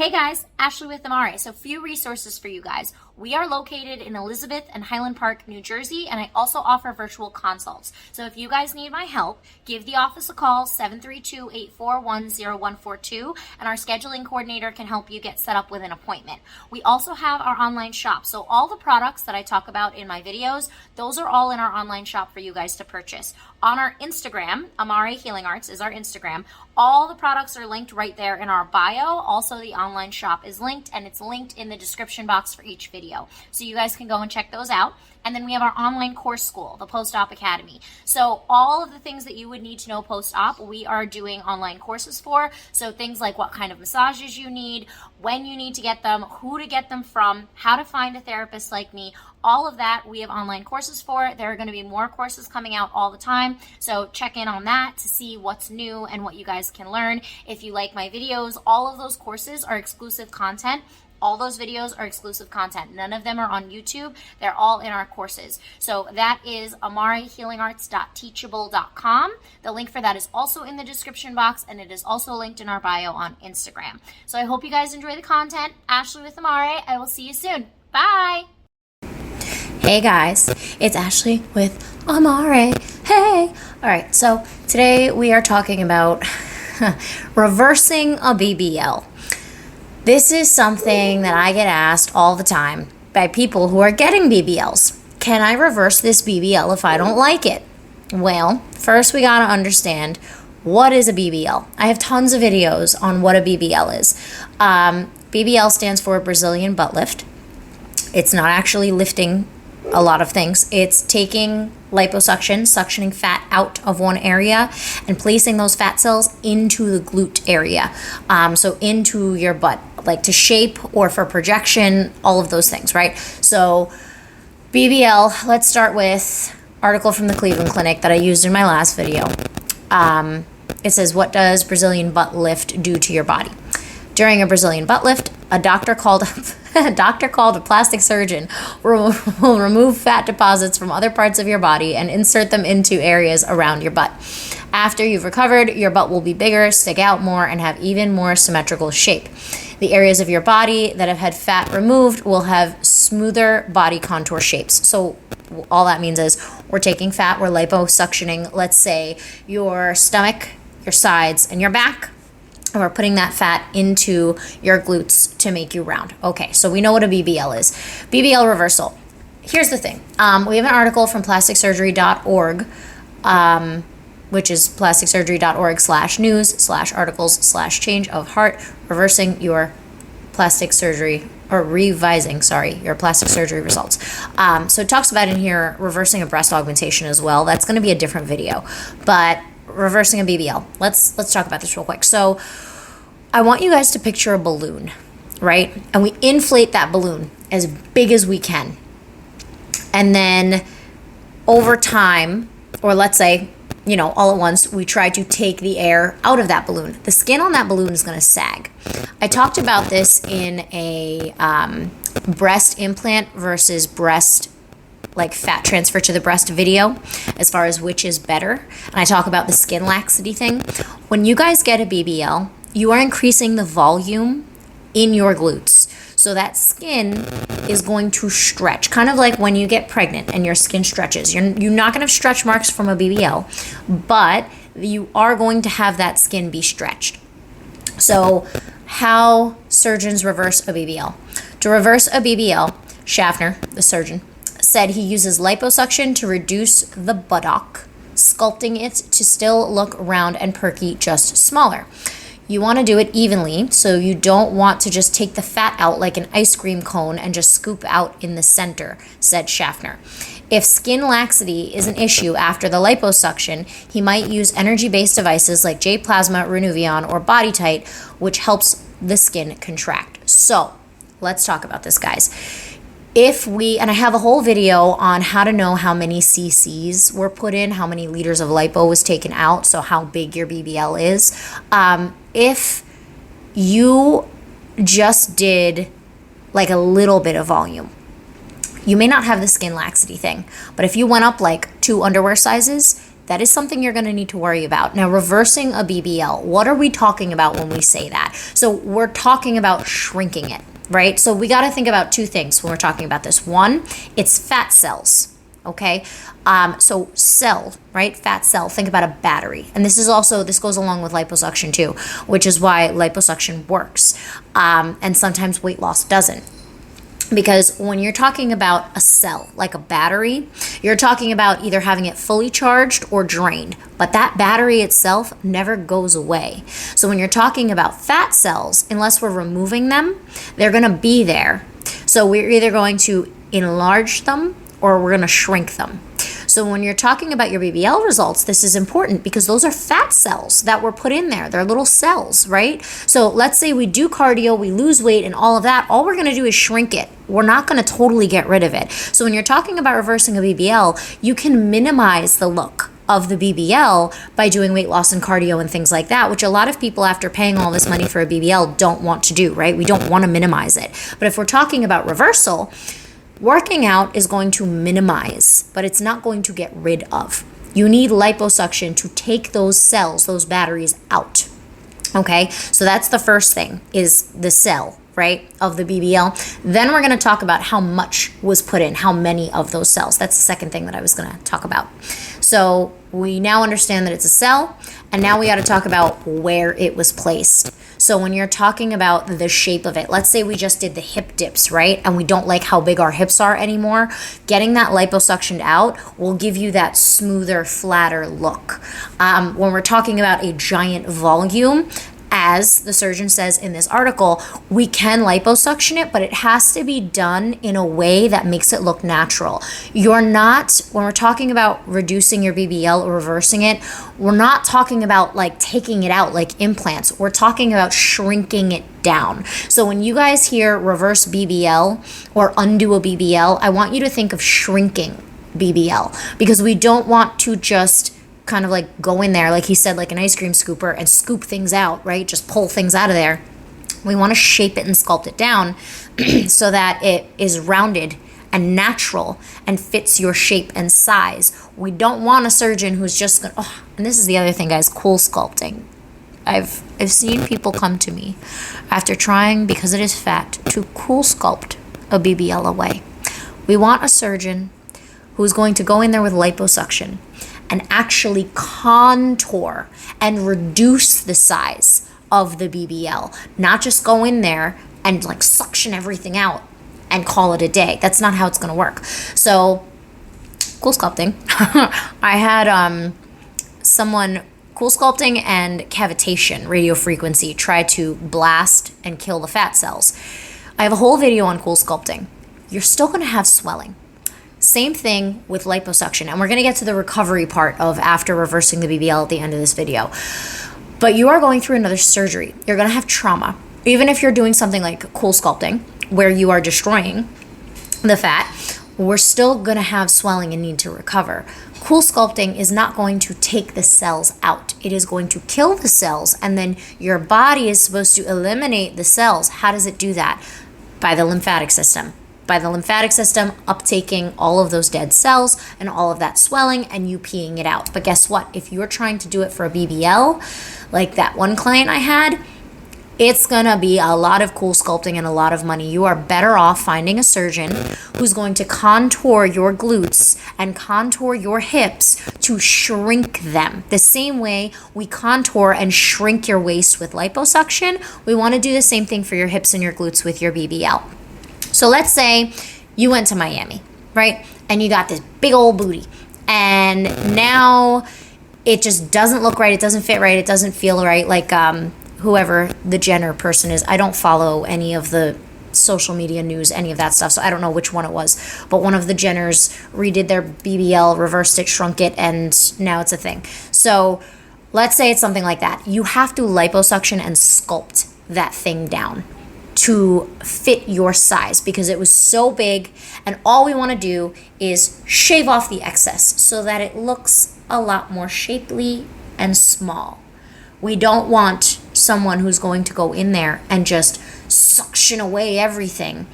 Hey guys, Ashley with Amare. So few resources for you guys. We are located in Elizabeth and Highland Park, New Jersey, and I also offer virtual consults. So if you guys need my help, give the office a call, 732-841-0142, and our scheduling coordinator can help you get set up with an appointment. We also have our online shop. So all the products that I talk about in my videos, those are all in our online shop for you guys to purchase. On our Instagram, Amare Healing Arts is our Instagram. All the products are linked right there in our bio. Also, the online shop is linked, and it's linked in the description box for each video. So you guys can go and check those out. And then we have our online course school, the Post-Op Academy. So all of the things that you would need to know post-op, we are doing online courses for. So things like what kind of massages you need, when you need to get them, who to get them from, how to find a therapist like me, all of that we have online courses for. There are going to be more courses coming out all the time. So check in on that to see what's new and what you guys can learn. If you like my videos, all of those courses are exclusive content. All those videos are exclusive content. None of them are on YouTube. They're all in our courses. So that is amarehealingarts.teachable.com. The link for that is also in the description box, and it is also linked in our bio on Instagram. So I hope you guys enjoy the content. Ashley with Amare. I will see you soon. Bye. Hey guys, it's Ashley with Amare. Hey! Alright, so today we are talking about reversing a BBL. This is something that I get asked all the time by people who are getting BBLs. Can I reverse this BBL if I don't like it? Well, first we gotta understand, what is a BBL? I have tons of videos on what a BBL is. BBL stands for Brazilian butt lift. It's not actually lifting a lot of things. It's taking liposuction, suctioning fat out of one area and placing those fat cells into the glute area. So into your butt, like to shape or for projection, all of those things, right? So BBL, let's start with article from the Cleveland Clinic that I used in my last video. It says, what does Brazilian butt lift do to your body? During a Brazilian butt lift, a doctor called a plastic surgeon will remove fat deposits from other parts of your body and insert them into areas around your butt. After you've recovered, your butt will be bigger, stick out more, and have even more symmetrical shape. The areas of your body that have had fat removed will have smoother body contour shapes. So all that means is we're taking fat, we're liposuctioning, let's say, your stomach, your sides, and your back. And we're putting that fat into your glutes to make you round. Okay, so we know what a BBL is. BBL reversal. Here's the thing. We have an article from plasticsurgery.org, which is plasticsurgery.org/news/articles/change of heart, reversing your plastic surgery, or revising, your plastic surgery results. So it talks about in here reversing a breast augmentation as well. That's going to be a different video. But reversing a BBL. Let's talk about this real quick. So I want you guys to picture a balloon, right? And we inflate that balloon as big as we can. And then over time, or let's say, all at once, we try to take the air out of that balloon. The skin on that balloon is going to sag. I talked about this in a breast implant versus breast fat transfer to the breast video, as far as which is better. And I talk about the skin laxity thing. When you guys get a BBL, you are increasing the volume in your glutes. So that skin is going to stretch, kind of like when you get pregnant and your skin stretches. You're not going to have stretch marks from a BBL, but you are going to have that skin be stretched. So how surgeons reverse a BBL. To reverse a BBL, Schaffner, the surgeon, said he uses liposuction to reduce the buttock, sculpting it to still look round and perky, just smaller. You want to do it evenly, so you don't want to just take the fat out like an ice cream cone and just scoop out in the center, said Schaffner. If skin laxity is an issue after the liposuction, he might use energy-based devices like J-Plasma, Renuvion, or BodyTite, which helps the skin contract. So let's talk about this, guys. And I have a whole video on how to know how many cc's were put in, how many liters of lipo was taken out, so how big your BBL is. If you just did a little bit of volume, you may not have the skin laxity thing, but if you went up 2 underwear sizes, that is something you're going to need to worry about. Now, reversing a BBL, what are we talking about when we say that? So we're talking about shrinking it, right? So we got to think about two things when we're talking about this. One, it's fat cells. Okay, so cell, right? Fat cell. Think about a battery, and this goes along with liposuction too, which is why liposuction works, and sometimes weight loss doesn't. Because when you're talking about a cell, like a battery, you're talking about either having it fully charged or drained, but that battery itself never goes away. So when you're talking about fat cells, unless we're removing them, they're gonna be there. So we're either going to enlarge them or we're going to shrink them. So when you're talking about your BBL results, this is important because those are fat cells that were put in there. They're little cells, right? So let's say we do cardio, we lose weight and all of that. All we're going to do is shrink it. We're not going to totally get rid of it. So when you're talking about reversing a BBL, you can minimize the look of the BBL by doing weight loss and cardio and things like that, which a lot of people after paying all this money for a BBL don't want to do, right? We don't want to minimize it. But if we're talking about reversal, working out is going to minimize, but it's not going to get rid of. You need liposuction to take those cells, those batteries out. Okay, so that's the first thing, is the cell, right, of the BBL. Then we're going to talk about how much was put in, how many of those cells. That's the second thing that I was going to talk about. So we now understand that it's a cell, and now we got to talk about where it was placed. So when you're talking about the shape of it, let's say we just did the hip dips, right? And we don't like how big our hips are anymore. Getting that liposuctioned out will give you that smoother, flatter look. When we're talking about a giant volume, as the surgeon says in this article, we can liposuction it, but it has to be done in a way that makes it look natural. When we're talking about reducing your BBL or reversing it, we're not talking about like taking it out like implants. We're talking about shrinking it down. So when you guys hear reverse BBL or undo a BBL, I want you to think of shrinking BBL, because we don't want to just kind of like go in there, like he said, like an ice cream scooper and scoop things out, right? Just pull things out of there. We want to shape it and sculpt it down so that it is rounded and natural and fits your shape and size. We don't want a surgeon who's just going to, and this is the other thing, guys, cool sculpting. I've seen people come to me after trying, because it is fat, to cool sculpt a BBL away. We want a surgeon who's going to go in there with liposuction and actually contour and reduce the size of the BBL, not just go in there and like suction everything out and call it a day. That's not how it's gonna work. So, cool sculpting. I had someone, cool sculpting and cavitation, radio frequency, try to blast and kill the fat cells. I have a whole video on cool sculpting. You're still gonna have swelling. Same thing with liposuction, and we're going to get to the recovery part of after reversing the BBL at the end of this video. But you are going through another surgery. You're going to have trauma. Even if you're doing something like cool sculpting, where you are destroying the fat, we're still going to have swelling and need to recover. Cool sculpting is not going to take the cells out. It is going to kill the cells, and then your body is supposed to eliminate the cells. How does it do that? By the lymphatic system. By the lymphatic system uptaking all of those dead cells and all of that swelling and you peeing it out. But guess what? If you're trying to do it for a BBL, like that one client I had, it's gonna be a lot of cool sculpting and a lot of money. You are better off finding a surgeon who's going to contour your glutes and contour your hips to shrink them. The same way we contour and shrink your waist with liposuction, we wanna do the same thing for your hips and your glutes with your BBL. So let's say you went to Miami, right? And you got this big old booty. And now it just doesn't look right. It doesn't fit right. It doesn't feel right. Like whoever the Jenner person is. I don't follow any of the social media news, any of that stuff. So I don't know which one it was. But one of the Jenners redid their BBL, reversed it, shrunk it, and now it's a thing. So let's say it's something like that. You have to liposuction and sculpt that thing down to fit your size, because it was so big, and all we want to do is shave off the excess so that it looks a lot more shapely and small. We don't want someone who's going to go in there and just suction away everything.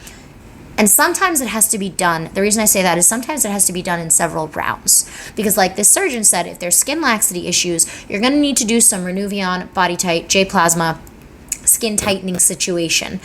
And sometimes it has to be done. The reason I say that is sometimes it has to be done in several rounds. Because like this surgeon said, if there's skin laxity issues, you're going to need to do some Renuvion, Body Tight, J-Plasma, skin tightening situation,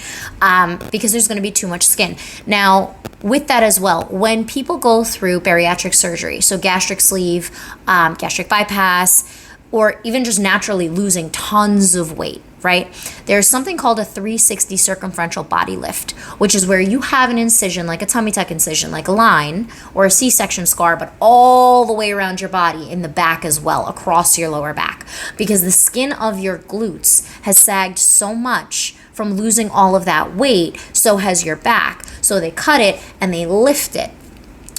because there's going to be too much skin. Now, with that as well, when people go through bariatric surgery, so gastric sleeve, gastric bypass, or even just naturally losing tons of weight, right? There's something called a 360 circumferential body lift, which is where you have an incision, like a tummy tuck incision, like a line or a C-section scar, but all the way around your body in the back as well, across your lower back, because the skin of your glutes has sagged so much from losing all of that weight, so has your back. So they cut it and they lift it.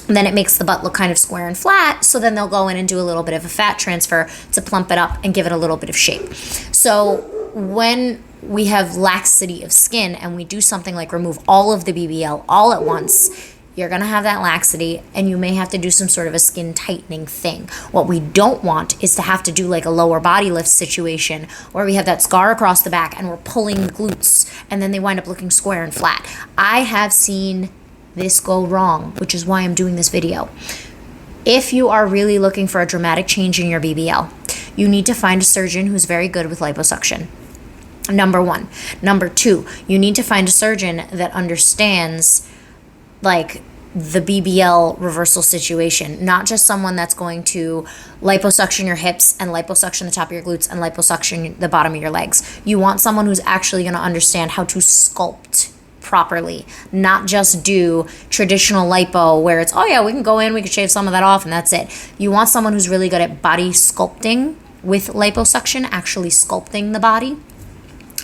And then it makes the butt look kind of square and flat. So then they'll go in and do a little bit of a fat transfer to plump it up and give it a little bit of shape. So when we have laxity of skin and we do something like remove all of the BBL all at once, you're going to have that laxity and you may have to do some sort of a skin tightening thing. What we don't want is to have to do like a lower body lift situation where we have that scar across the back and we're pulling the glutes and then they wind up looking square and flat. I have seen this go wrong, which is why I'm doing this video. If you are really looking for a dramatic change in your BBL, you need to find a surgeon who's very good with liposuction. Number one. Number two, you need to find a surgeon that understands like the BBL reversal situation, not just someone that's going to liposuction your hips and liposuction the top of your glutes and liposuction the bottom of your legs. You want someone who's actually going to understand how to sculpt properly, not just do traditional lipo where it's, oh yeah, we can go in, we can shave some of that off and that's it. You want someone who's really good at body sculpting with liposuction, actually sculpting the body.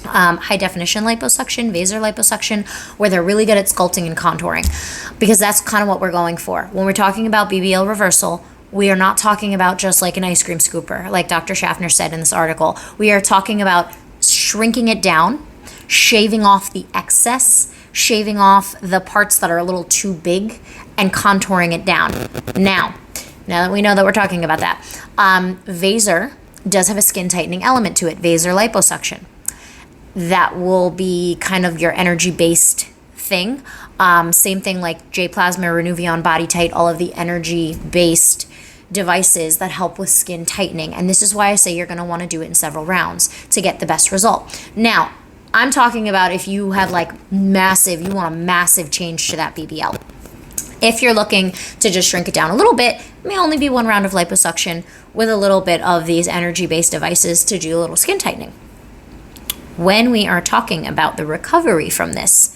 High definition liposuction, vasor liposuction, where they're really good at sculpting and contouring, because that's kind of what we're going for. When we're talking about BBL reversal, we are not talking about just like an ice cream scooper, like Dr. Schaffner said in this article. We are talking about shrinking it down, shaving off the excess, shaving off the parts that are a little too big, and contouring it down. Now that we know that we're talking about that, vasor does have a skin tightening element to it, vasor liposuction. That will be kind of your energy-based thing. Same thing like J-Plasma, Renuvion, Body Tight, all of the energy-based devices that help with skin tightening. And this is why I say you're going to want to do it in several rounds to get the best result. Now, I'm talking about if you have like you want a massive change to that BBL. If you're looking to just shrink it down a little bit, it may only be one round of liposuction with a little bit of these energy-based devices to do a little skin tightening. When we are talking about the recovery from this,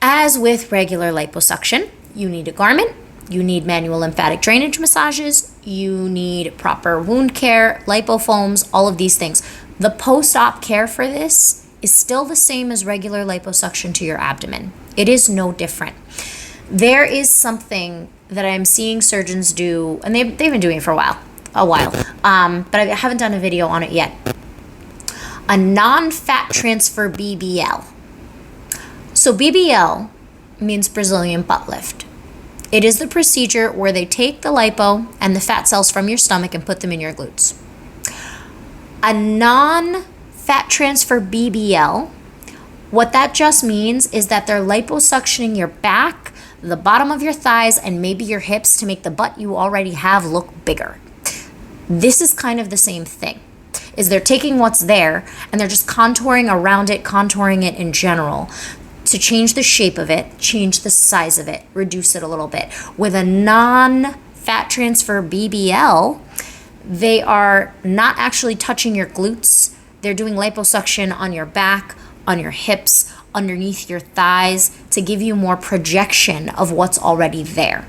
as with regular liposuction, you need a garment, you need manual lymphatic drainage massages, you need proper wound care, lipofoams, all of these things. The post-op care for this is still the same as regular liposuction to your abdomen. It is no different. There is something that I'm seeing surgeons do, and they've been doing it for a while, but I haven't done a video on it yet. A non-fat transfer BBL. So BBL means Brazilian butt lift. It is the procedure where they take the lipo and the fat cells from your stomach and put them in your glutes. A non-fat transfer BBL, what that just means is that they're liposuctioning your back, the bottom of your thighs, and maybe your hips to make the butt you already have look bigger. This is kind of the same thing. Is they're taking what's there and they're just contouring around it, contouring it in general to change the shape of it, change the size of it, reduce it a little bit. With a non-fat transfer BBL, they are not actually touching your glutes. They're doing liposuction on your back, on your hips, underneath your thighs to give you more projection of what's already there.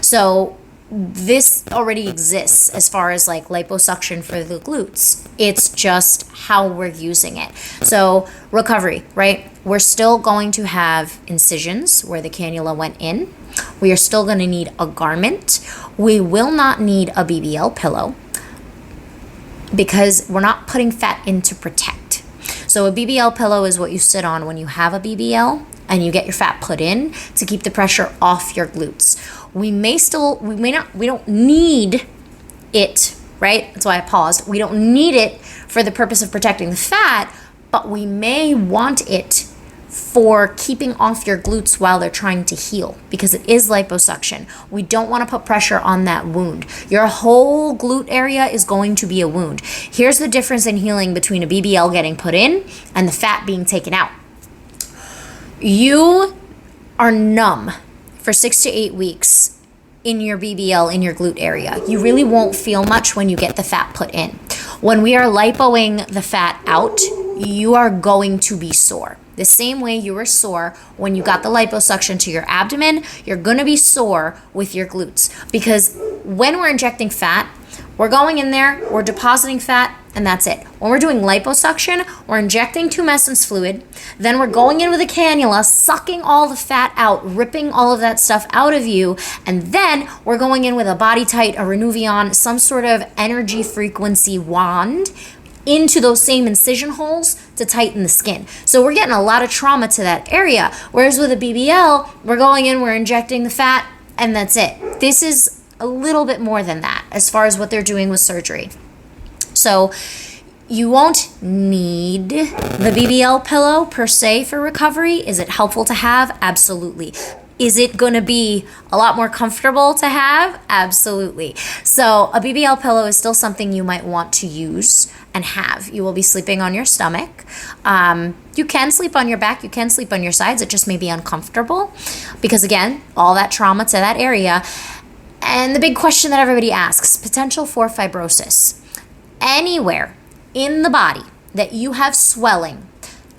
So this already exists as far as like liposuction for the glutes. It's just how we're using it. So recovery, right? We're still going to have incisions where the cannula went in. We are still going to need a garment. We will not need a BBL pillow because we're not putting fat in to protect. So a BBL pillow is what you sit on when you have a BBL and you get your fat put in to keep the pressure off your glutes. We don't need it, right? That's why I paused. We don't need it for the purpose of protecting the fat, but we may want it for keeping off your glutes while they're trying to heal, because it is liposuction. We don't want to put pressure on that wound. Your whole glute area is going to be a wound. Here's the difference in healing between a BBL getting put in and the fat being taken out. You are numb for 6 to 8 weeks in your BBL, in your glute area. You really won't feel much when you get the fat put in. When we are lipoing the fat out, you are going to be sore. The same way you were sore when you got the liposuction to your abdomen, you're gonna be sore with your glutes. Because when we're injecting fat, we're going in there, we're depositing fat, and that's it. When we're doing liposuction, we're injecting tumescence fluid, then we're going in with a cannula, sucking all the fat out, ripping all of that stuff out of you, and then we're going in with a Body Tight, a Renuvion, some sort of energy frequency wand into those same incision holes to tighten the skin. So we're getting a lot of trauma to that area. Whereas with a BBL, we're going in, we're injecting the fat, and that's it. This is a little bit more than that as far as what they're doing with surgery. So you won't need the BBL pillow per se for recovery. Is it helpful to have? Absolutely. Is it going to be a lot more comfortable to have? Absolutely. So a BBL pillow is still something you might want to use and have. You will be sleeping on your stomach. You can sleep on your back. You can sleep on your sides. It just may be uncomfortable because, again, all that trauma to that area. And the big question that everybody asks, potential for fibrosis. Anywhere in the body that you have swelling,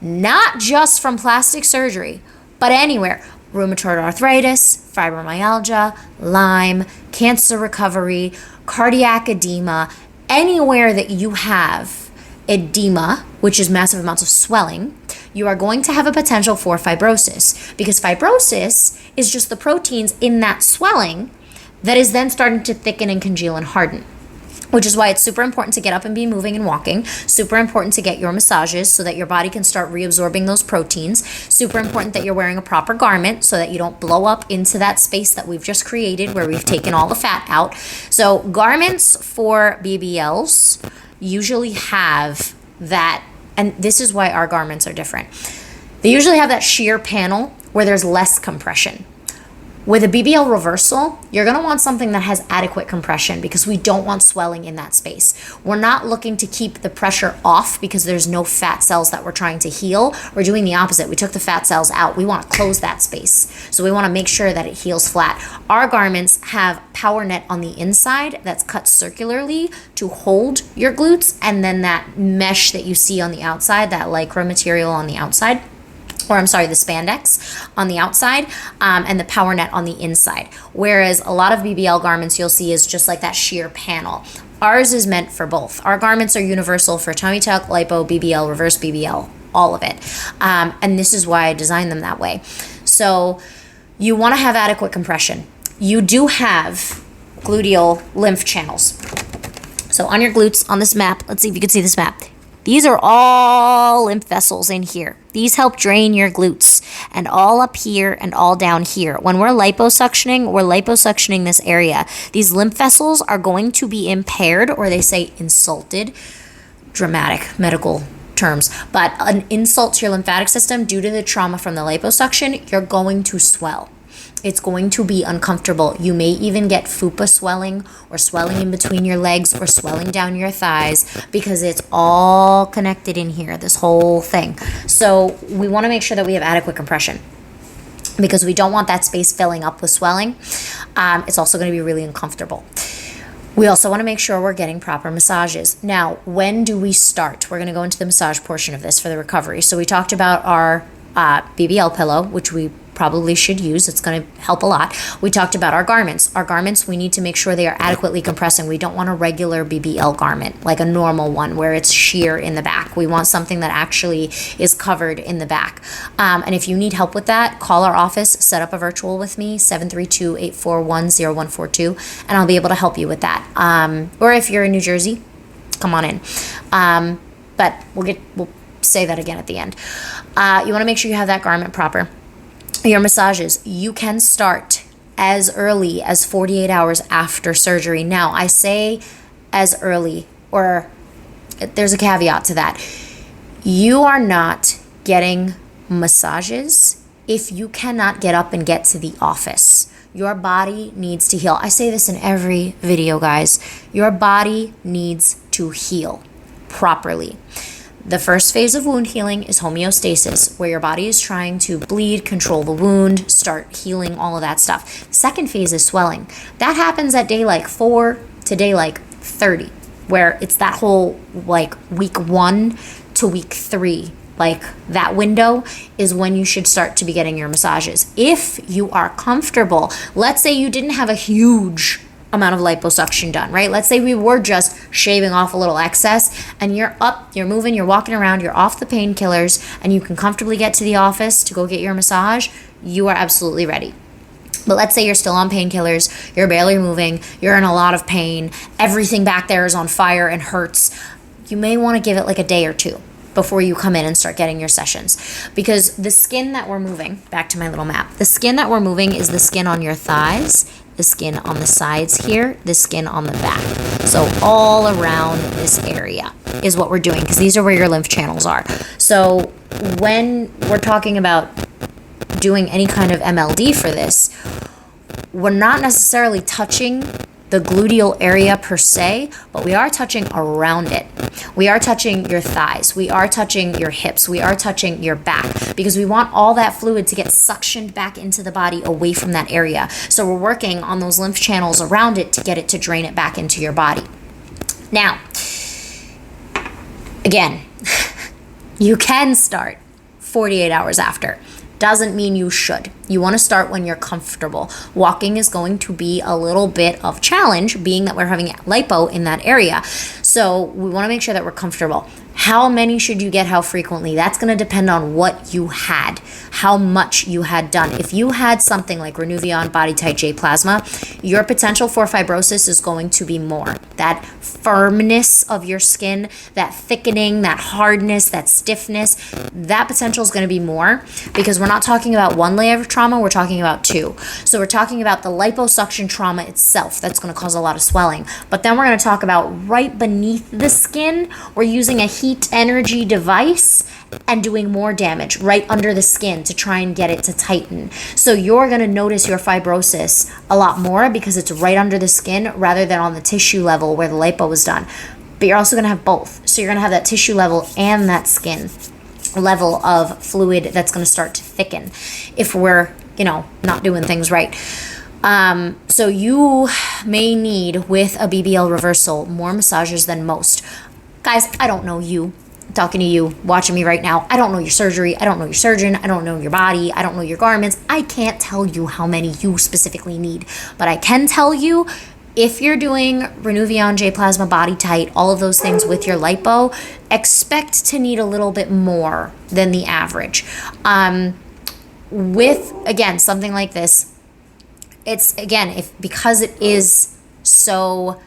not just from plastic surgery, but anywhere, rheumatoid arthritis, fibromyalgia, Lyme, cancer recovery, cardiac edema, anywhere that you have edema, which is massive amounts of swelling, you are going to have a potential for fibrosis, because fibrosis is just the proteins in that swelling that is then starting to thicken and congeal and harden. Which is why it's super important to get up and be moving and walking. Super important to get your massages so that your body can start reabsorbing those proteins. Super important that you're wearing a proper garment so that you don't blow up into that space that we've just created where we've taken all the fat out. So garments for BBLs usually have that, and this is why our garments are different. They usually have that sheer panel where there's less compression. With a BBL reversal, you're going to want something that has adequate compression because we don't want swelling in that space. We're not looking to keep the pressure off because there's no fat cells that we're trying to heal. We're doing the opposite. We took the fat cells out. We want to close that space. So we want to make sure that it heals flat. Our garments have power net on the inside that's cut circularly to hold your glutes, and then that mesh that you see on the outside, that lycra material on the outside, or I'm sorry, the spandex on the outside, and the power net on the inside. Whereas a lot of BBL garments you'll see is just like that sheer panel. Ours is meant for both. Our garments are universal for tummy tuck, lipo, BBL, reverse BBL, all of it. And this is why I designed them that way. So you want to have adequate compression. You do have gluteal lymph channels. So on your glutes, on this map, let's see if you can see this map. These are all lymph vessels in here. These help drain your glutes, and all up here and all down here. When we're liposuctioning this area. These lymph vessels are going to be impaired, or they say insulted, dramatic medical terms, but an insult to your lymphatic system due to the trauma from the liposuction, you're going to swell. It's going to be uncomfortable. You may even get fupa swelling or swelling in between your legs or swelling down your thighs because it's all connected in here, this whole thing. So we want to make sure that we have adequate compression because we don't want that space filling up with swelling. It's also going to be really uncomfortable. We also want to make sure we're getting proper massages. Now, when do we start? We're going to go into the massage portion of this for the recovery. So we talked about our BBL pillow, which we probably should use. It's going to help a lot. We talked about our garments. Our garments, we need to make sure they are adequately compressing. We don't want a regular BBL garment, like a normal one where it's sheer in the back. We want something that actually is covered in the back. And if you need help with that, call our office, set up a virtual with me, 732-841-0142, and I'll be able to help you with that. Or if you're in New Jersey, come on in. But we'll say that again at the end. You want to make sure you have that garment proper. Your massages, you can start as early as 48 hours after surgery. Now, I say as early, or there's a caveat to that. You are not getting massages if you cannot get up and get to the office. Your body needs to heal. I say this in every video, guys. Your body needs to heal properly. The first phase of wound healing is homeostasis, where your body is trying to bleed, control the wound, start healing, all of that stuff. The second phase is swelling. That happens at day like 4 to day like 30, where it's that whole like week 1 to week 3. Like that window is when you should start to be getting your massages. If you are comfortable, let's say you didn't have a huge amount of liposuction done, right? Let's say we were just shaving off a little excess and you're up, you're moving, you're walking around, you're off the painkillers, and you can comfortably get to the office to go get your massage, you are absolutely ready. But let's say you're still on painkillers, you're barely moving, you're in a lot of pain, everything back there is on fire and hurts. You may want to give it like a day or two before you come in and start getting your sessions. Because the skin that we're moving, back to my little map, the skin that we're moving is the skin on your thighs, the skin on the sides here, the skin on the back. So all around this area is what we're doing, because these are where your lymph channels are. So when we're talking about doing any kind of MLD for this, we're not necessarily touching the gluteal area per se, but we are touching around it. We are touching your thighs. We are touching your hips. We are touching your back, because we want all that fluid to get suctioned back into the body away from that area. So we're working on those lymph channels around it to get it to drain it back into your body. Now, again, you can start 48 hours after. Doesn't mean you should. You want to start when you're comfortable. Walking is going to be a little bit of challenge, being that we're having lipo in that area. So we want to make sure that we're comfortable. How many should you get? How frequently? That's going to depend on what you had, how much you had done. If you had something like Renuvion Body Tight J Plasma, your potential for fibrosis is going to be more. That firmness of your skin, that thickening, that hardness, that stiffness, that potential is going to be more, because we're not talking about one layer of trauma, we're talking about two. So we're talking about the liposuction trauma itself. That's going to cause a lot of swelling. But then we're going to talk about right beneath the skin, we're using a heat energy device and doing more damage right under the skin to try and get it to tighten. So you're going to notice your fibrosis a lot more because it's right under the skin rather than on the tissue level where the lipo was done. But you're also going to have both. So you're going to have that tissue level and that skin level of fluid that's going to start to thicken if we're, not doing things right. So you may need, with a BBL reversal, more massages than most. Guys, I don't know you. I'm talking to you, watching me right now. I don't know your surgery. I don't know your surgeon. I don't know your body. I don't know your garments. I can't tell you how many you specifically need. But I can tell you, if you're doing Renuvion J Plasma Body Tight, all of those things with your lipo, expect to need a little bit more than the average. With, again, something like this, it's, again, because it is so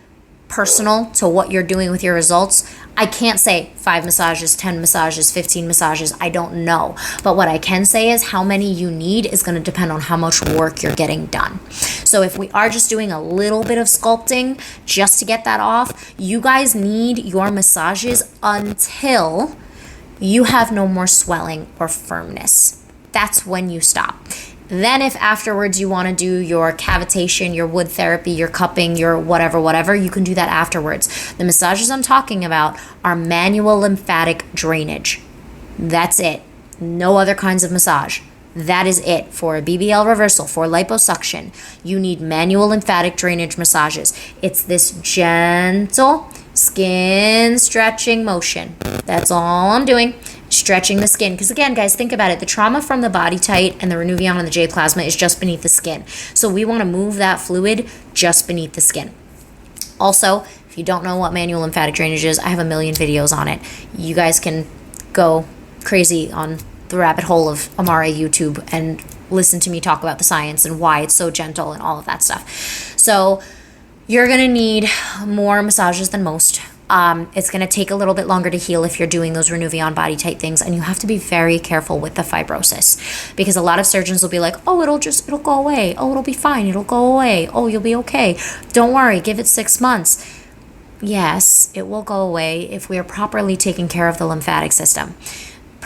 personal to what you're doing with your results, I can't say 5 massages, 10 massages, 15 massages. I don't know. But what I can say is how many you need is going to depend on how much work you're getting done. So if we are just doing a little bit of sculpting just to get that off, you guys need your massages until you have no more swelling or firmness. That's when you stop. Then if afterwards you want to do your cavitation, your wood therapy, your cupping, your whatever, you can do that afterwards. The massages I'm talking about are manual lymphatic drainage. That's it. No other kinds of massage. That is it for a BBL reversal, for liposuction. You need manual lymphatic drainage massages. It's this gentle skin stretching motion. That's all I'm doing. Stretching the skin. Because again, guys, think about it. The trauma from the Body Tight and the Renuvion and the J Plasma is just beneath the skin. So we want to move that fluid just beneath the skin. Also, if you don't know what manual lymphatic drainage is, I have a million videos on it. You guys can go crazy on the rabbit hole of Amare YouTube and listen to me talk about the science and why it's so gentle and all of that stuff. So you're going to need more massages than most. It's going to take a little bit longer to heal if you're doing those Renuvion Body Tight things, and you have to be very careful with the fibrosis, because a lot of surgeons will be like, oh, it'll go away. Oh, it'll be fine. It'll go away. Oh, you'll be okay. Don't worry. Give it 6 months. Yes, it will go away if we are properly taking care of the lymphatic system.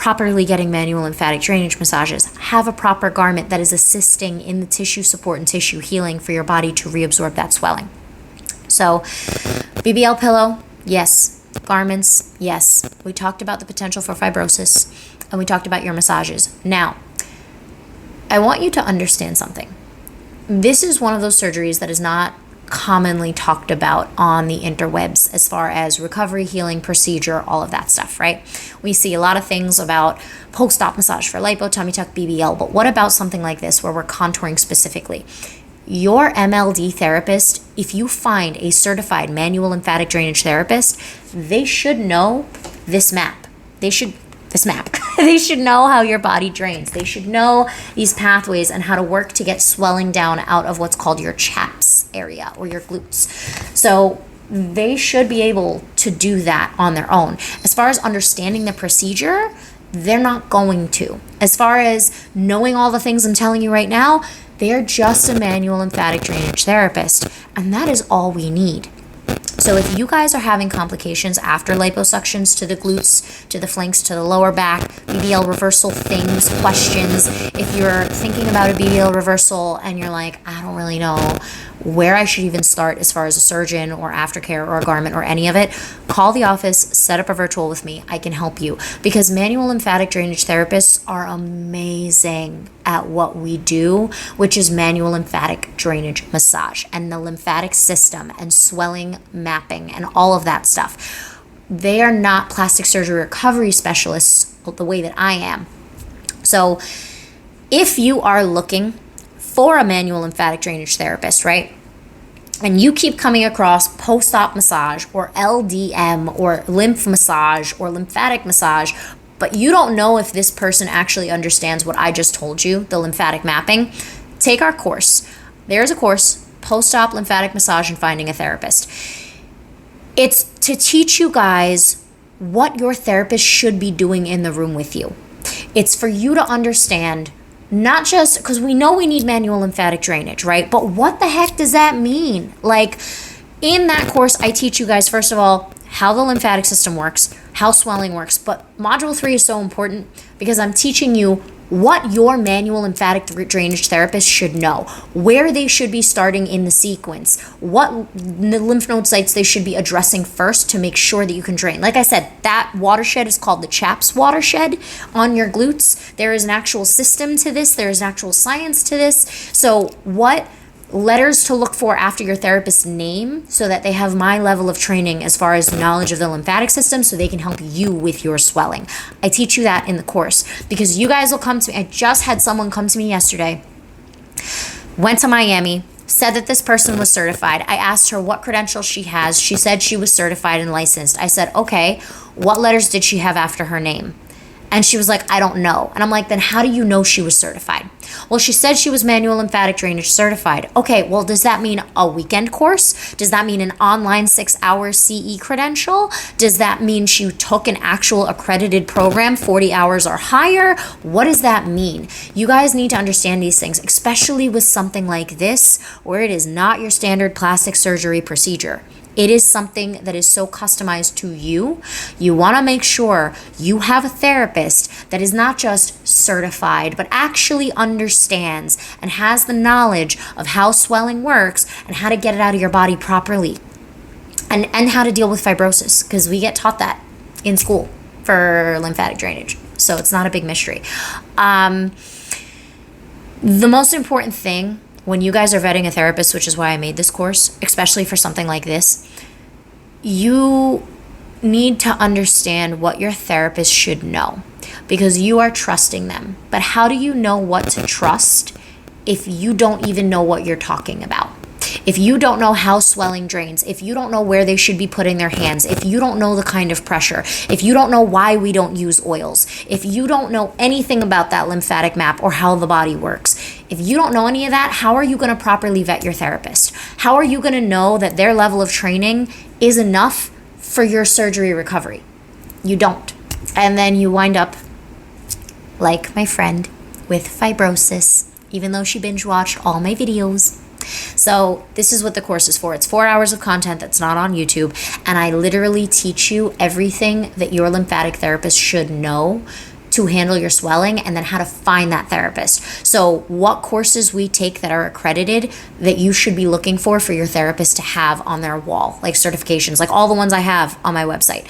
properly getting manual lymphatic drainage massages, have a proper garment that is assisting in the tissue support and tissue healing for your body to reabsorb that swelling. So BBL pillow, yes. Garments, yes. We talked about the potential for fibrosis, and we talked about your massages. Now, I want you to understand something. This is one of those surgeries that is not commonly talked about on the interwebs as far as recovery, healing, procedure, all of that stuff, right? We see a lot of things about post-op massage for lipo, tummy tuck, BBL, but what about something like this where we're contouring specifically? Your MLD therapist, if you find a certified manual lymphatic drainage therapist, they should know this map. They should know how your body drains. They should know these pathways and how to work to get swelling down out of what's called your chaps area or your glutes. So they should be able to do that on their own. As far as understanding the procedure, they're not going to. As far as knowing all the things I'm telling you right now, they're just a manual lymphatic drainage therapist, and that is all we need. So if you guys are having complications after liposuctions to the glutes, to the flanks, to the lower back, BBL reversal things, questions, if you're thinking about a BBL reversal and you're like, I don't really know where I should even start as far as a surgeon or aftercare or a garment or any of it, call the office, set up a virtual with me. I can help you, because manual lymphatic drainage therapists are amazing at what we do, which is manual lymphatic drainage massage and the lymphatic system and swelling mapping and all of that stuff. They are not plastic surgery recovery specialists the way that I am. So if you are looking for a manual lymphatic drainage therapist, right? And you keep coming across post-op massage or LDM or lymph massage or lymphatic massage, but you don't know if this person actually understands what I just told you, the lymphatic mapping, take our course. There's a course, Post-Op Lymphatic Massage and Finding a Therapist. It's to teach you guys what your therapist should be doing in the room with you. It's for you to understand, not just because we know we need manual lymphatic drainage, right? But what the heck does that mean? Like, in that course, I teach you guys, first of all, how the lymphatic system works, how swelling works. But module 3 is so important because I'm teaching you what your manual lymphatic drainage therapist should know, where they should be starting in the sequence, what the lymph node sites they should be addressing first to make sure that you can drain. Like I said, that watershed is called the CHAPS watershed on your glutes. There is an actual system to this. There is an actual science to this. So what letters to look for after your therapist's name so that they have my level of training as far as knowledge of the lymphatic system so they can help you with your swelling. I teach you that in the course because you guys will come to me. I just had someone come to me yesterday, went to Miami, said that this person was certified. I asked her what credentials she has. She said she was certified and licensed. I said, okay, what letters did she have after her name? And she was like, I don't know. And I'm like, then how do you know she was certified? Well, she said she was manual lymphatic drainage certified. Okay, well, does that mean a weekend course? Does that mean an online 6-hour CE credential? Does that mean she took an actual accredited program, 40 hours or higher? What does that mean? You guys need to understand these things, especially with something like this, where it is not your standard plastic surgery procedure. It is something that is so customized to you. You want to make sure you have a therapist that is not just certified, but actually understands and has the knowledge of how swelling works and how to get it out of your body properly and how to deal with fibrosis, because we get taught that in school for lymphatic drainage. So it's not a big mystery. The most important thing when you guys are vetting a therapist, which is why I made this course, especially for something like this, you need to understand what your therapist should know because you are trusting them. But how do you know what to trust if you don't even know what you're talking about? If you don't know how swelling drains, if you don't know where they should be putting their hands, if you don't know the kind of pressure, if you don't know why we don't use oils, if you don't know anything about that lymphatic map or how the body works, if you don't know any of that, how are you going to properly vet your therapist? How are you going to know that their level of training is enough for your surgery recovery? You don't. And then you wind up like my friend with fibrosis, even though she binge watched all my videos. So this is what the course is for. It's 4 hours of content that's not on YouTube, and I literally teach you everything that your lymphatic therapist should know to handle your swelling, and then how to find that therapist. So what courses we take that are accredited that you should be looking for your therapist to have on their wall, like certifications, like all the ones I have on my website.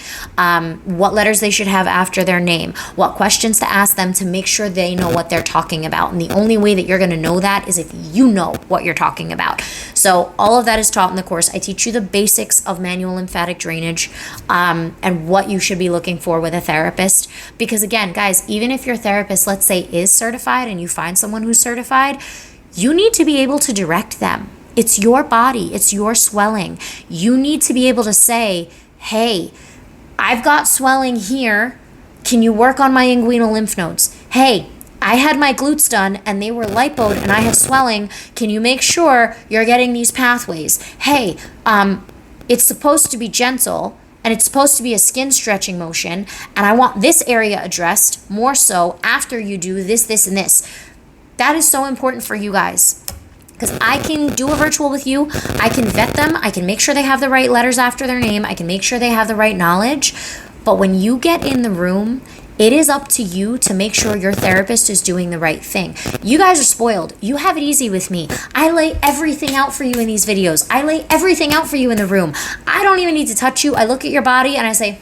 What letters they should have after their name, what questions to ask them to make sure they know what they're talking about. And the only way that you're going to know that is if you know what you're talking about. So all of that is taught in the course. I teach you the basics of manual lymphatic drainage, and what you should be looking for with a therapist. Because again, guys, even if your therapist, let's say, is certified and you find someone who's certified, you need to be able to direct them. It's your body, it's your swelling. You need to be able to say, hey, I've got swelling here. Can you work on my inguinal lymph nodes? Hey, I had my glutes done and they were lipoed and I have swelling. Can you make sure you're getting these pathways? Hey, it's supposed to be gentle, and it's supposed to be a skin stretching motion, and I want this area addressed more so after you do this, this, and this. That is so important for you guys, because I can do a virtual with you. I can vet them. I can make sure they have the right letters after their name. I can make sure they have the right knowledge. But when you get in the room, it is up to you to make sure your therapist is doing the right thing. You guys are spoiled. You have it easy with me. I lay everything out for you in these videos. I lay everything out for you in the room. I don't even need to touch you. I look at your body and I say,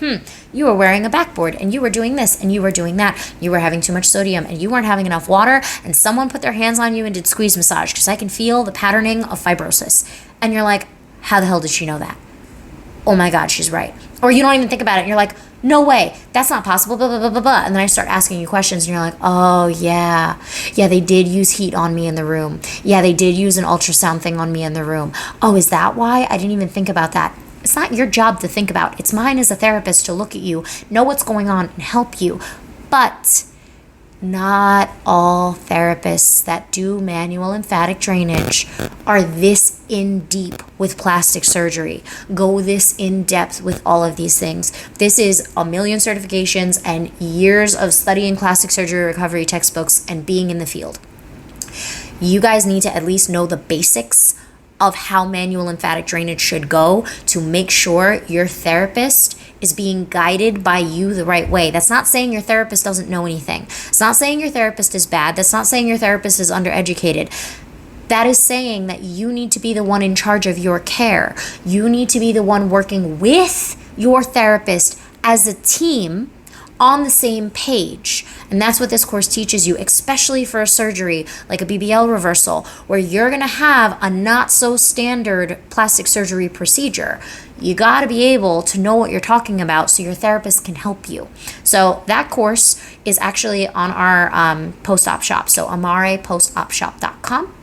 you were wearing a backboard and you were doing this and you were doing that. You were having too much sodium and you weren't having enough water, and someone put their hands on you and did squeeze massage, because I can feel the patterning of fibrosis. And you're like, how the hell did she know that? Oh my God, she's right. Or you don't even think about it and you're like, no way, that's not possible, blah, blah, blah, blah, blah. And then I start asking you questions and you're like, oh yeah, they did use heat on me in the room. Yeah, they did use an ultrasound thing on me in the room. Oh, is that why? I didn't even think about that. It's not your job to think about. It's mine as a therapist to look at you, know what's going on, and help you. But not all therapists that do manual lymphatic drainage are this in deep with plastic surgery, go this in depth with all of these things. This is a million certifications and years of studying plastic surgery recovery textbooks and being in the field. You guys need to at least know the basics of how manual lymphatic drainage should go to make sure your therapist is being guided by you the right way. That's not saying your therapist doesn't know anything. It's not saying your therapist is bad. That's not saying your therapist is undereducated. That is saying that you need to be the one in charge of your care. You need to be the one working with your therapist as a team on the same page. And that's what this course teaches you, especially for a surgery like a BBL reversal, where you're going to have a not so standard plastic surgery procedure. You got to be able to know what you're talking about so your therapist can help you. So that course is actually on our post-op shop. So amarepostopshop.com.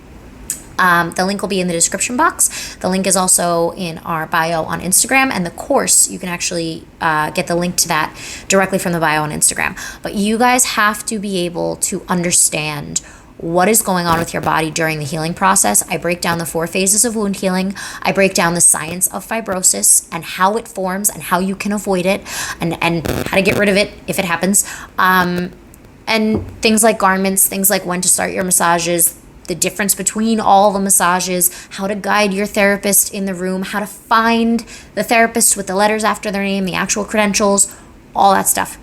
The link will be in the description box. The link is also in our bio on Instagram, and the course, you can actually get the link to that directly from the bio on Instagram. But you guys have to be able to understand what is going on with your body during the healing process. I break down the 4 phases of wound healing. I break down the science of fibrosis and how it forms and how you can avoid it, and how to get rid of it if it happens. And things like garments, things like when to start your massages, the difference between all the massages, how to guide your therapist in the room, how to find the therapist with the letters after their name, the actual credentials, all that stuff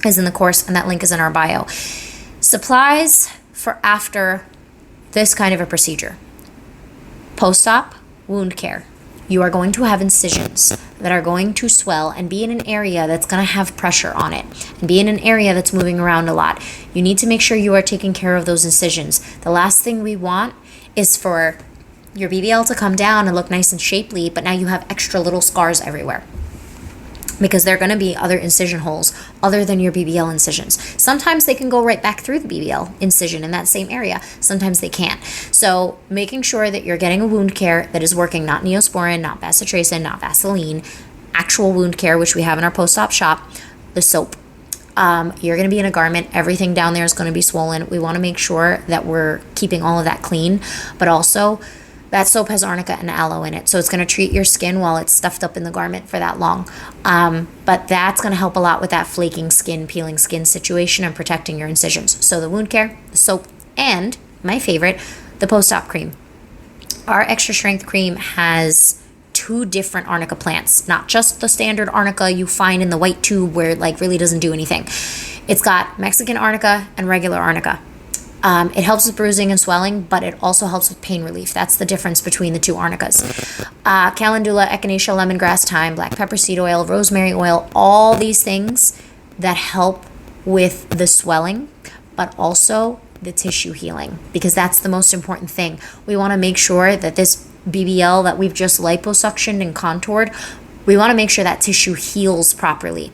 is in the course, and that link is in our bio. Supplies for after this kind of a procedure. Post-op wound care. You are going to have incisions that are going to swell and be in an area that's going to have pressure on it and be in an area that's moving around a lot. You need to make sure you are taking care of those incisions. The last thing we want is for your BBL to come down and look nice and shapely, but now you have extra little scars everywhere, because there are going to be other incision holes other than your BBL incisions. Sometimes they can go right back through the BBL incision in that same area. Sometimes they can't. So making sure that you're getting a wound care that is working, not Neosporin, not bacitracin, not Vaseline, actual wound care, which we have in our post-op shop, the soap. You're going to be in a garment. Everything down there is going to be swollen. We want to make sure that we're keeping all of that clean, but also that soap has arnica and aloe in it, so it's going to treat your skin while it's stuffed up in the garment for that long. But that's going to help a lot with that flaking skin, peeling skin situation and protecting your incisions. So the wound care, the soap, and my favorite, the post-op cream. Our extra strength cream has 2 different arnica plants, not just the standard arnica you find in the white tube where it like really doesn't do anything. It's got Mexican arnica and regular arnica. It helps with bruising and swelling, but it also helps with pain relief. That's the difference between the 2 arnicas. Calendula, echinacea, lemongrass, thyme, black pepper seed oil, rosemary oil, all these things that help with the swelling, but also the tissue healing, because that's the most important thing. We want to make sure that this BBL that we've just liposuctioned and contoured, we want to make sure that tissue heals properly.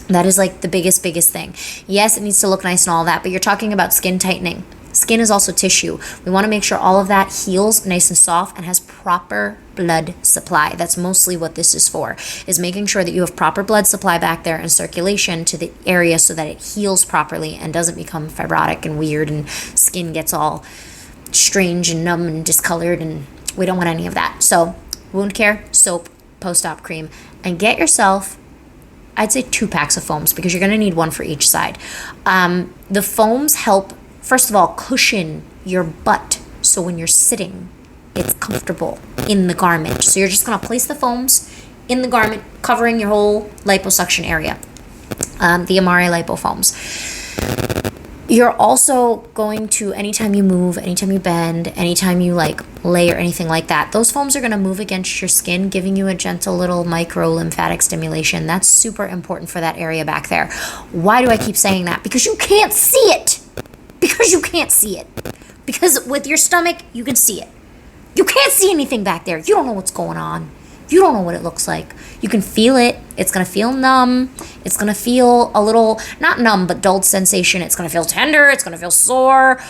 That is like the biggest thing. Yes, it needs to look nice and all that, but you're talking about skin tightening. Skin is also tissue. We want to make sure all of that heals nice and soft and has proper blood supply. That's mostly what this is for, is making sure that you have proper blood supply back there and circulation to the area so that it heals properly and doesn't become fibrotic and weird and skin gets all strange and numb and discolored, and we don't want any of that. So wound care, soap, post-op cream, and get yourself, I'd say 2 packs of foams, because you're going to need 1 for each side. The foams help, first of all, cushion your butt, so when you're sitting, it's comfortable in the garment. So you're just going to place the foams in the garment, covering your whole liposuction area. The Amare Lipo foams. You're also going to, anytime you move, anytime you bend, anytime you like lay or anything like that, those foams are going to move against your skin, giving you a gentle little micro lymphatic stimulation. That's super important for that area back there. Why do I keep saying that? Because you can't see it. Because you can't see it. Because with your stomach, you can see it. You can't see anything back there. You don't know what's going on. You don't know what it looks like. You can feel it. It's going to feel numb. It's going to feel a little, not numb, but dulled sensation. It's going to feel tender. It's going to feel sore.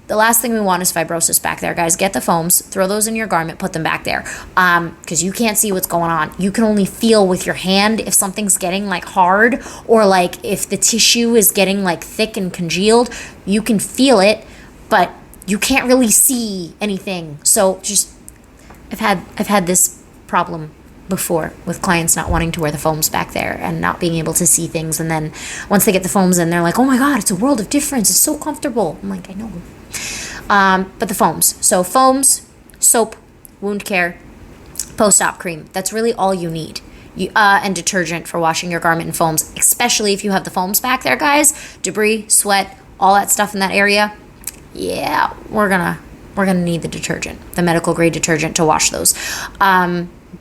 The last thing we want is fibrosis back there, guys. Get the foams, throw those in your garment, put them back there. Because you can't see what's going on. You can only feel with your hand if something's getting like hard, or like if the tissue is getting like thick and congealed. You can feel it, but you can't really see anything. So just, I've had this problem before with clients not wanting to wear the foams back there and not being able to see things, and then once they get the foams in, they're like, oh my god, it's a world of difference, it's so comfortable. I'm like, I know. But the foams, so foams, soap, wound care, post-op cream, that's really all you need. And detergent for washing your garment, and foams, especially if you have the foams back there, guys. Debris, sweat, all that stuff in that area, yeah, we're gonna need the detergent, the medical grade detergent, to wash those.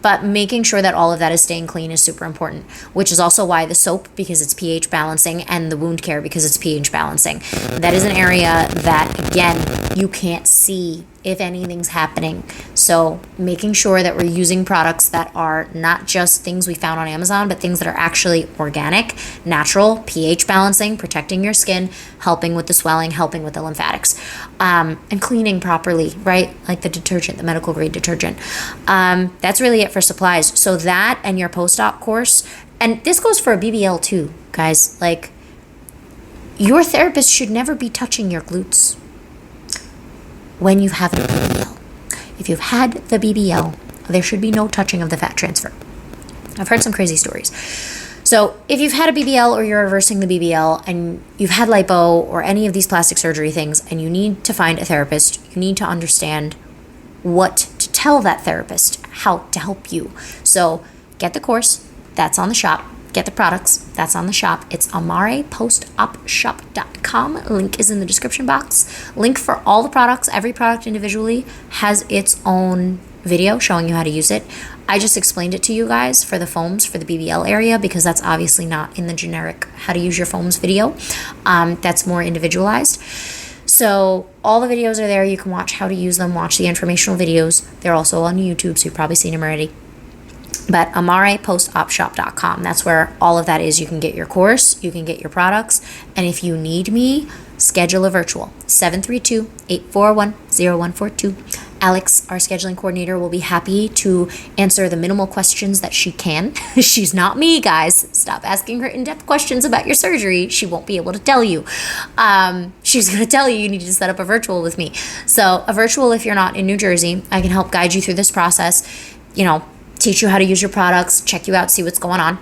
But making sure that all of that is staying clean is super important, which is also why the soap, because it's pH balancing, and the wound care, because it's pH balancing. That is an area that, again, you can't see if anything's happening. So making sure that we're using products that are not just things we found on Amazon, but things that are actually organic, natural, pH balancing, protecting your skin, helping with the swelling, helping with the lymphatics, and cleaning properly, right? Like the detergent, the medical grade detergent. That's really it for supplies. So that and your post-op course, and this goes for a BBL too, guys. Like, your therapist should never be touching your glutes when you have the BBL. If you've had the BBL, there should be no touching of the fat transfer. I've heard some crazy stories. So if you've had a BBL, or you're reversing the BBL, and you've had lipo or any of these plastic surgery things, and you need to find a therapist, you need to understand what to tell that therapist, how to help you. So get the course, that's on the shop. Get the products, that's on the shop. It's amarepostopshop.com. Link is in the description box. Link for all the products. Every product individually has its own video showing you how to use it. I just explained it to you guys for the foams for the BBL area, because that's obviously not in the generic how to use your foams video. That's more individualized. So all the videos are there. You can watch how to use them, watch the informational videos. They're also on YouTube, so you've probably seen them already. But amarepostopshop.com, that's where all of that is. You can get your course, you can get your products, and if you need me, schedule a virtual, 732-841-0142. Alex, our scheduling coordinator, will be happy to answer the minimal questions that she can. She's not me, guys. Stop asking her in-depth questions about your surgery. She won't be able to tell you. She's going to tell you need to set up a virtual with me. So a virtual, if you're not in New Jersey, I can help guide you through this process, teach you how to use your products, check you out, see what's going on,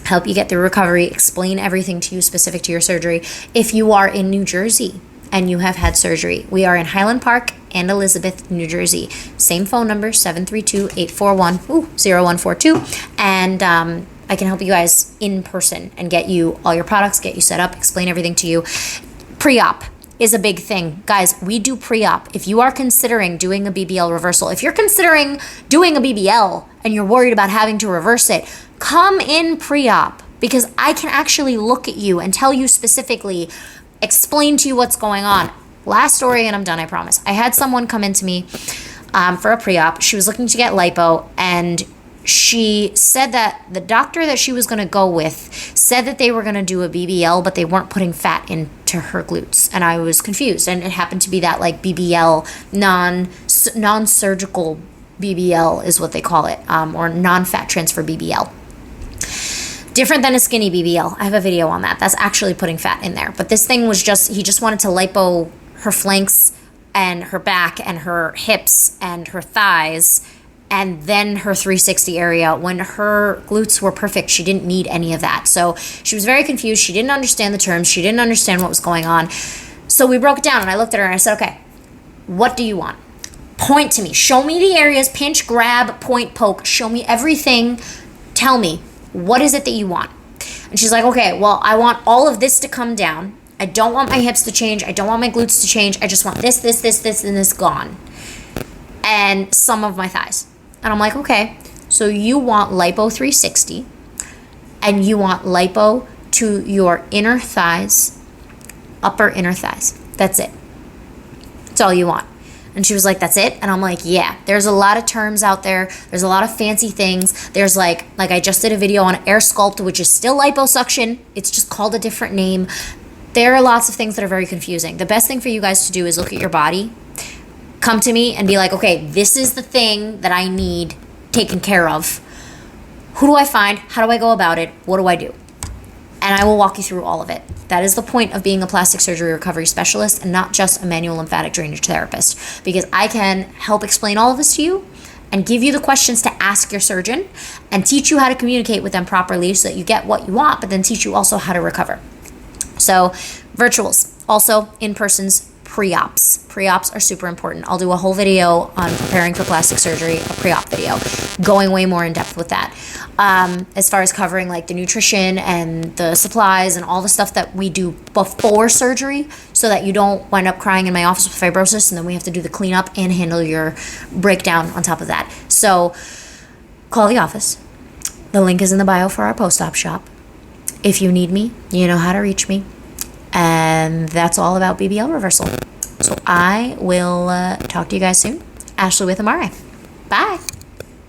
help you get through recovery, explain everything to you specific to your surgery. If you are in New Jersey and you have had surgery, we are in Highland Park and Elizabeth, New Jersey. Same phone number, 732-841-0142. And I can help you guys in person and get you all your products, get you set up, explain everything to you. Pre-op is a big thing. Guys, we do pre-op. If you are considering doing a BBL reversal, if you're considering doing a BBL and you're worried about having to reverse it, come in pre-op, because I can actually look at you and tell you specifically, explain to you what's going on. Last story and I'm done, I promise. I had someone come into me for a pre-op. She was looking to get lipo, and she said that the doctor that she was going to go with said that they were going to do a BBL, but they weren't putting fat into her glutes. And I was confused. And it happened to be that like BBL, non-surgical BBL is what they call it, or non-fat transfer BBL. Different than a skinny BBL. I have a video on that. That's actually putting fat in there. But this thing was he just wanted to lipo her flanks and her back and her hips and her thighs and then her 360 area, when her glutes were perfect. She didn't need any of that. So she was very confused. She didn't understand the terms. She didn't understand what was going on. So we broke it down, and I looked at her and I said, okay, what do you want? Point to me. Show me the areas. Pinch, grab, point, poke. Show me everything. Tell me, what is it that you want? And she's like, okay, well, I want all of this to come down. I don't want my hips to change. I don't want my glutes to change. I just want this, and this gone. And some of my thighs. And I'm like, okay, so you want lipo 360, and you want lipo to your inner thighs, upper inner thighs. That's it. That's all you want. And she was like, that's it? And I'm like, yeah, there's a lot of terms out there. There's a lot of fancy things. There's like I just did a video on air sculpt, which is still liposuction. It's just called a different name. There are lots of things that are very confusing. The best thing for you guys to do is look at your body, come to me and be like, okay, this is the thing that I need taken care of. Who do I find? How do I go about it? What do I do? And I will walk you through all of it. That is the point of being a plastic surgery recovery specialist and not just a manual lymphatic drainage therapist, because I can help explain all of this to you and give you the questions to ask your surgeon and teach you how to communicate with them properly so that you get what you want, but then teach you also how to recover. So virtuals, also in-persons, pre-ops. Pre-ops are super important. I'll do a whole video on preparing for plastic surgery, a pre-op video, going way more in depth with that. As far as covering like the nutrition and the supplies and all the stuff that we do before surgery, so that you don't wind up crying in my office with fibrosis and then we have to do the cleanup and handle your breakdown on top of that. So call the office. The link is in the bio for our post-op shop. If you need me, you know how to reach me. And that's all about BBL reversal. So I will talk to you guys soon. Ashley with Amare. Bye.